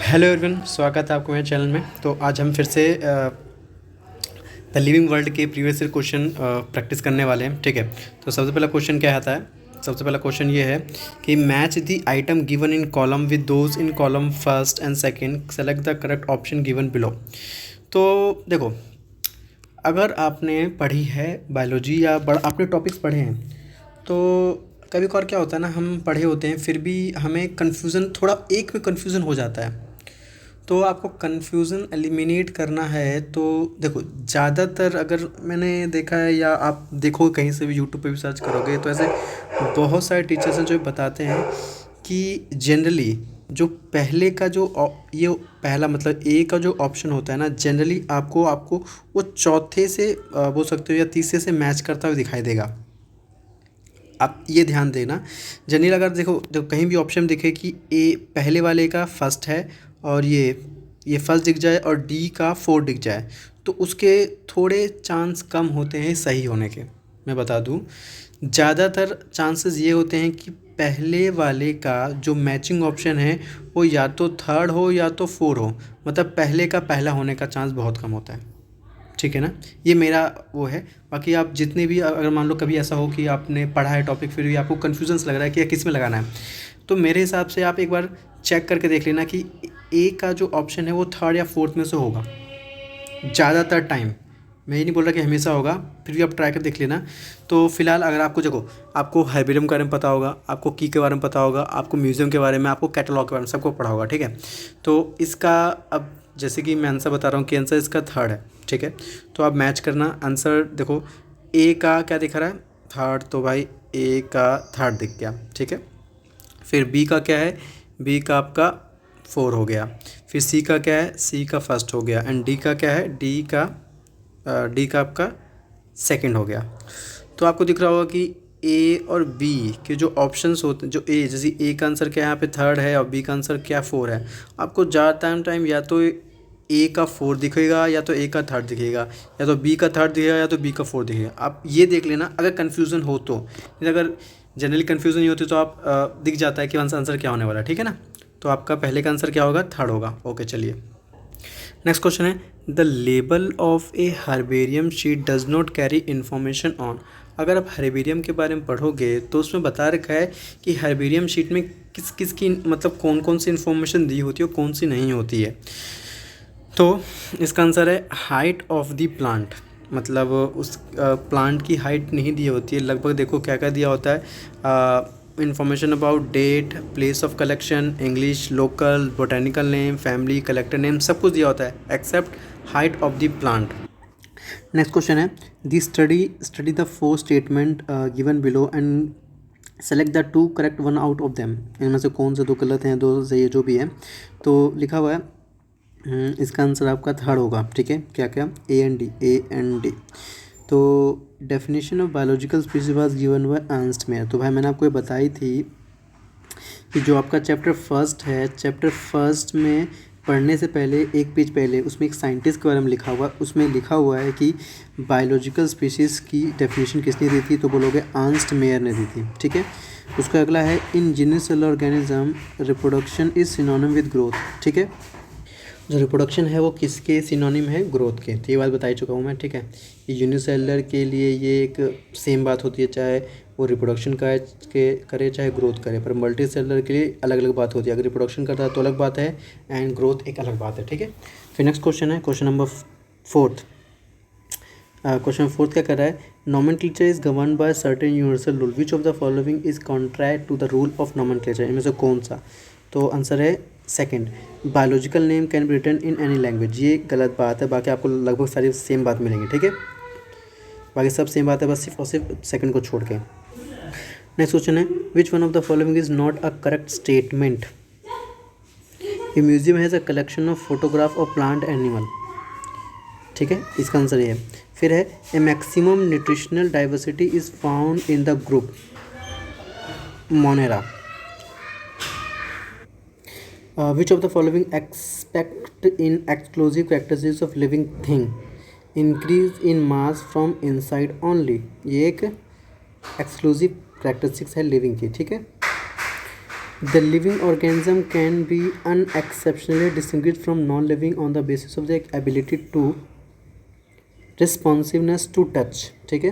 Hello everyone, स्वागत है आपको मेरे चैनल में। तो आज हम फिर से द लिविंग वर्ल्ड के प्रीवियस ईयर क्वेश्चन प्रैक्टिस करने वाले हैं। ठीक है, तो सबसे पहला क्वेश्चन क्या आता है? सबसे पहला क्वेश्चन ये है कि match the item given in column with those in column first and second, select the correct option given below. तो देखो, अगर आपने पढ़ी है बायोलॉजी या आपने टॉपिक्स पढ़े हैं तो कभी कभार क्या होता है ना, हम पढ़े होते हैं फिर भी हमें कन्फ्यूज़न, थोड़ा एक में कन्फ्यूज़न हो जाता है। तो आपको कन्फ्यूज़न एलिमिनेट करना है तो देखो, ज़्यादातर अगर मैंने देखा है या आप देखो कहीं से भी यूट्यूब पे भी सर्च करोगे तो ऐसे बहुत सारे टीचर्स हैं जो बताते हैं कि जनरली जो पहले का जो ये पहला मतलब ए का जो ऑप्शन होता है ना, जनरली आपको आपको वो चौथे से बोल सकते हो या तीसरे से मैच करता हुआ दिखाई देगा। आप ये ध्यान देना, जनरली अगर देखो जब कहीं भी ऑप्शन दिखे कि ए पहले वाले का फर्स्ट है और ये फर्स्ट दिख जाए और डी का फोर्थ दिख जाए तो उसके थोड़े चांस कम होते हैं सही होने के। मैं बता दूं, ज़्यादातर चांसेस ये होते हैं कि पहले वाले का जो मैचिंग ऑप्शन है वो या तो थर्ड हो या तो फोर हो, मतलब पहले का पहला होने का चांस बहुत कम होता है। ठीक है ना, ये मेरा वो है। बाकी आप जितने भी, अगर मान लो कभी ऐसा हो कि आपने पढ़ा है टॉपिक फिर भी आपको कन्फ्यूजन्स लग रहा है कि किस में लगाना है, तो मेरे हिसाब से आप एक बार चेक करके देख लेना कि ए का जो ऑप्शन है वो थर्ड या फोर्थ में से होगा ज़्यादातर टाइम। मैं ये नहीं बोल रहा कि हमेशा होगा, फिर भी आप ट्राई कर देख लेना। तो फिलहाल अगर आपको देखो, आपको हाइब्रिडम के बारे में पता होगा, आपको की के बारे में पता होगा, आपको म्यूज़ियम के बारे में, आपको कैटलॉग के बारे में सबको पढ़ा होगा। ठीक है, तो इसका अब जैसे कि मैं आंसर बता रहा हूँ कि आंसर इसका थर्ड है। ठीक है, तो आप मैच करना आंसर। देखो ए का क्या दिख रहा है, थर्ड, तो भाई ए का थर्ड दिख गया। ठीक है, फिर बी का क्या है, बी का आपका फोर हो गया। फिर सी का क्या है, सी का फर्स्ट हो गया। एंड डी का क्या है, डी का आपका सेकंड हो गया। तो आपको दिख रहा होगा कि ए और बी के जो ऑप्शंस होते हैं, जो ए जैसे ए का आंसर क्या है यहाँ पे थर्ड है और बी का आंसर क्या फोर है, आपको ज़्यादा टाइम या तो ए का फोर दिखेगा या तो ए का थर्ड दिखेगा, या तो बी का थर्ड दिखेगा या तो बी का फोर दिखेगा। आप ये देख लेना अगर कन्फ्यूज़न हो तो। अगर जनरली कन्फ्यूज़न नहीं होती तो आप दिख जाता है कि आंसर क्या होने वाला है। ठीक है ना, तो आपका पहले का आंसर क्या होगा, थर्ड होगा। ओके, चलिए नेक्स्ट क्वेश्चन है, the label of A herbarium sheet does not carry information on. अगर आप हर्बेरियम के बारे में पढ़ोगे तो उसमें बता रखा है कि हर्बेरियम शीट में किस किस की मतलब कौन कौन सी इन्फॉर्मेशन दी होती है और कौन सी नहीं होती है। तो इसका आंसर है हाइट ऑफ द प्लांट, मतलब उस प्लांट की हाइट नहीं दी होती है। लगभग देखो क्या क्या दिया होता है, information about date, place of collection, English, local, botanical name, family, collector name, सब कुछ दिया होता है except height of the plant. Next question है, the study the four statement given below and select the two correct one out of them. इनमें से कौन से दो गलत हैं, दो सही है, जो भी है। तो लिखा हुआ है इसका आंसर आपका थर्ड होगा। ठीक है, क्या क्या, ए एंड डी। तो definition of biological species was given by Ernst Mayr. तो भाई मैंने आपको ये बताई थी कि जो आपका चैप्टर फर्स्ट है, चैप्टर फर्स्ट में पढ़ने से पहले एक पेज पहले उसमें एक साइंटिस्ट के बारे में लिखा हुआ, उसमें लिखा हुआ है कि बायोलॉजिकल स्पीशीज़ की डेफिनेशन किसने दी थी, तो बोलोगे अर्नस्ट मेयर ने दी थी। ठीक है, उसका अगला है इन unicellular organism reproduction is synonym with growth. ठीक है, जो रिप्रोडक्शन है वो किसके सिनोनिम है, ग्रोथ के। तो ये बात बता ही चुका हूँ मैं। ठीक है, ये यूनिसेलुलर के लिए ये एक सेम बात होती है, चाहे वो रिप्रोडक्शन का करे चाहे ग्रोथ करे, पर मल्टी सेलुलर के लिए अलग अलग बात होती है। अगर रिप्रोडक्शन करता है तो अलग बात है एंड ग्रोथ एक अलग बात है। ठीक है, फिर नेक्स्ट क्वेश्चन है question number fourth. Question fourth क्या कर रहा है, nomenclature is govern by certain universal rule, which of the following is contrary to the rule of nomenclature. इनमें से कौन सा? तो आंसर है second, biological name can be written in any language. ये गलत बात है, बाकी आपको लगभग सारी सेम बात मिलेंगी। ठीक है, बाकी सब सेम बात है, बस सिर्फ और सिर्फ सेकंड को छोड़ के। नेक्स्ट क्वेश्चन है, which one of the following is not a correct statement. A museum has a collection of photograph of plant animal. ठीक है, इसका आंसर ये है। फिर है A maximum nutritional diversity is found in the group Monera. Which of the following aspect in exclusive characteristics of living thing increase in mass from inside only। ये एक exclusive characteristics है लिविंग की। ठीक है, The living organism can be unexceptionally distinguished from non-living on the basis of their ability to responsiveness to touch. ठीक है,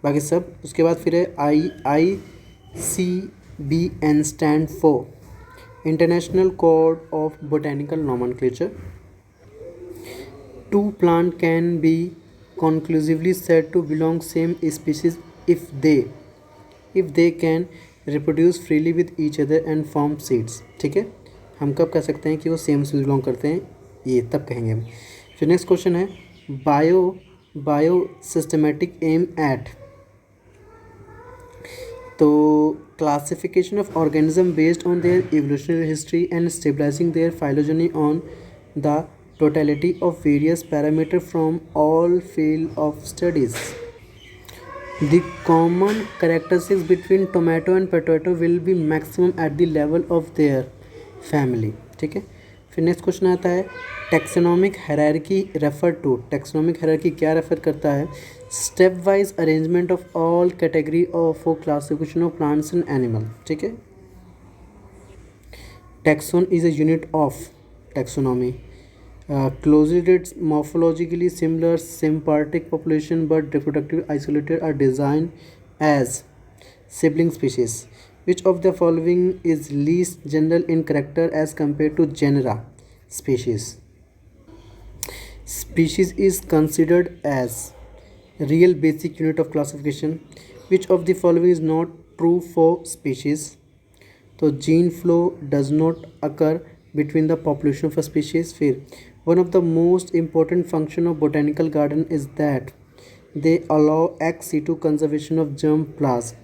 बाकी सब उसके बाद फिर है ICBN stand for international code of botanical nomenclature. Two plant can be conclusively said to belong same species if they can reproduce freely with each other and form seeds. ठीक है, हम कब कह सकते हैं कि वो सेम से बिलोंग करते हैं, ये तब कहेंगे हम. फिर नेक्स्ट क्वेश्चन है बायो सिस्टमेटिक एम एट. तो classification of organism based on their evolutionary history and stabilising their phylogeny on the totality of various parameters from all field of studies. The common characteristics between tomato and potato will be maximum at the level of their family. ठीक है, फिर next question आता है taxonomic hierarchy refer to. Taxonomic hierarchy क्या refer करता है? Stepwise arrangement of all category of for classification of plants and animal. ठीक है, taxon is a unit of taxonomy. Closely related, morphologically similar, symbiotic population but reproductively isolated are designed as sibling species. Which of the following is least general in character as compared to genera? Species. Species is considered as real basic unit of classification. Which of the following is not true for species? So gene flow does not occur between the population of a species. फिर one of the most important function of botanical garden is that they allow ex situ conservation of germ plasm.